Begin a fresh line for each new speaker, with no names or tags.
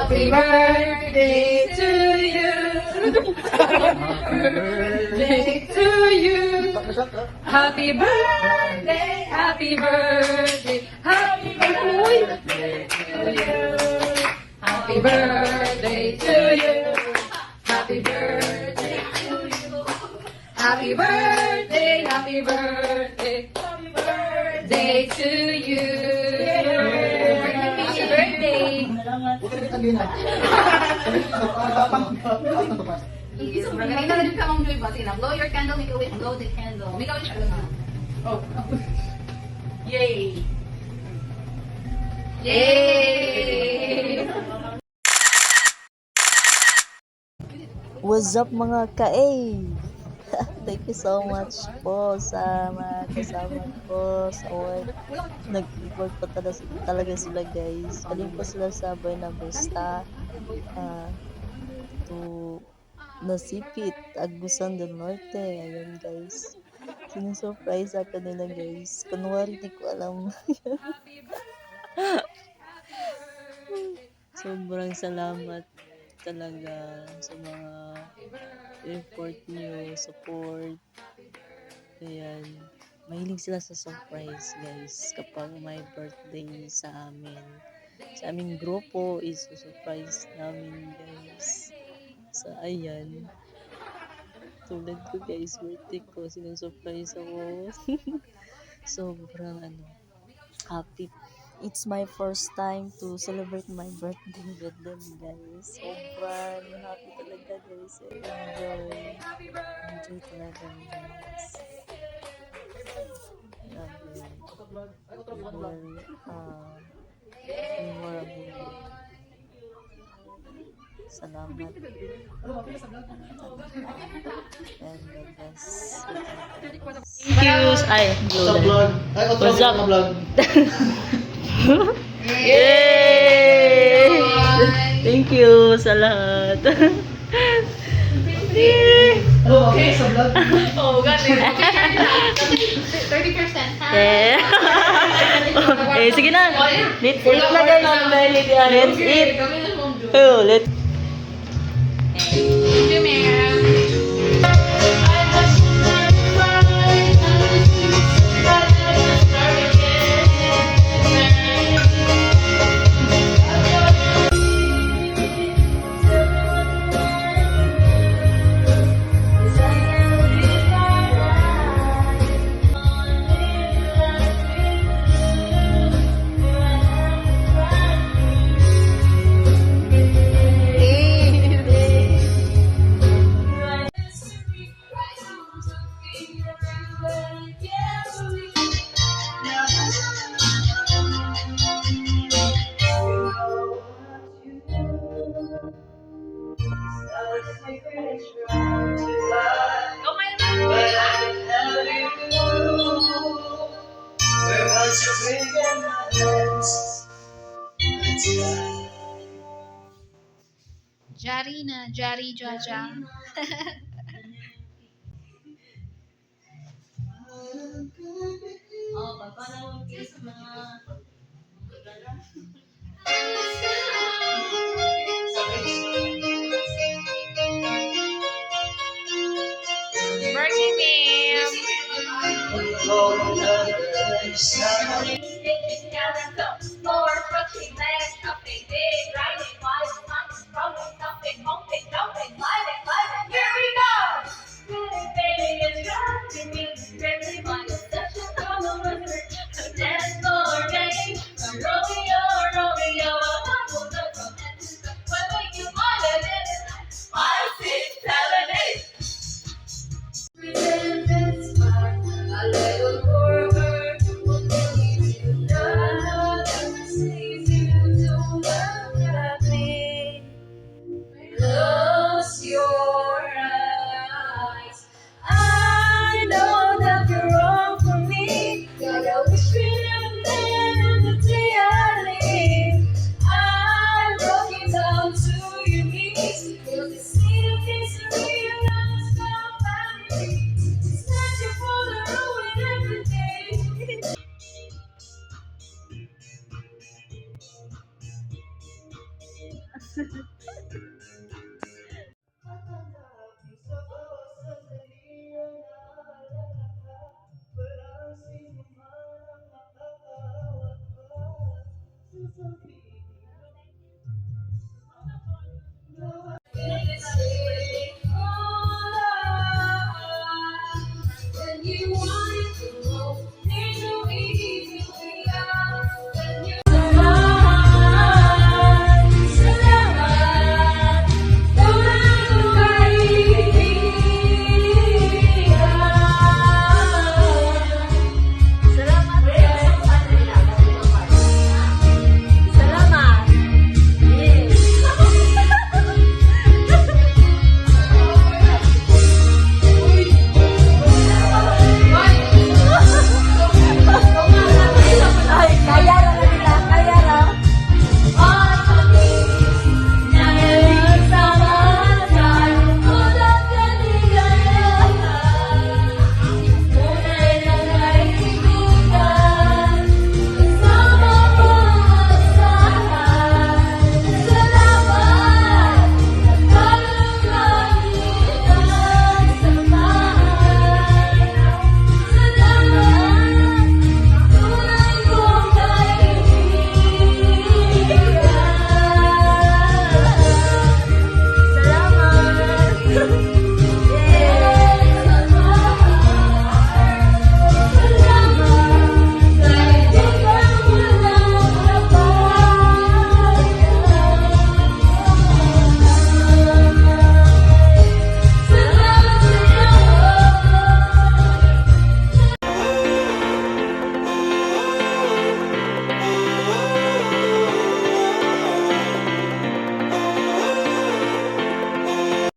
Happy birthday to you. Birthday to you. Happy birthday, happy birthday, happy birthday to you. Happy birthday to you. Happy birthday to you. Happy birthday, happy birthday, happy birthday to you. Happy birthday.
Ganito na din ka mong joy ba? Sina, blow your candle, make a wish, blow the candle. Make a wish, ano na? Oh. Yay! Yay!
What's up mga ka-A? Thank you so much po sa mga kasama ko sa work. Nag-work pa talaga sila guys. Galing po sila sa Buena Vista to Nasipit, Agusan del Norte. Ayun guys. Sinusurprise ako nila guys. Kunwari di ko alam. Sobrang salamat talaga sa mga effort niyo, support. Ayan. Mahilig sila sa surprise, guys. Kapag may birthday sa amin. Sa aming grupo is surprise namin, guys. So, ayan. Tulad ko, guys. Birthday ko. Sinusurprise ako. Sobrang, happy. It's my first time to celebrate my birthday with them, guys. Sobrang happy talaga, guys. Enjoy. Enjoy talaga, guys. Memorable. Salamat. And God bless. Thank you. Ay, what's up? Yay! Thank you sa lahat.
Okay, sa vlog.
Oh, galing. 30%, ha?
Sige na. Let's eat na guys. Let's eat. Oh, let's
Thank you, ma'am. Jari na, Jari Jaja. Birthday,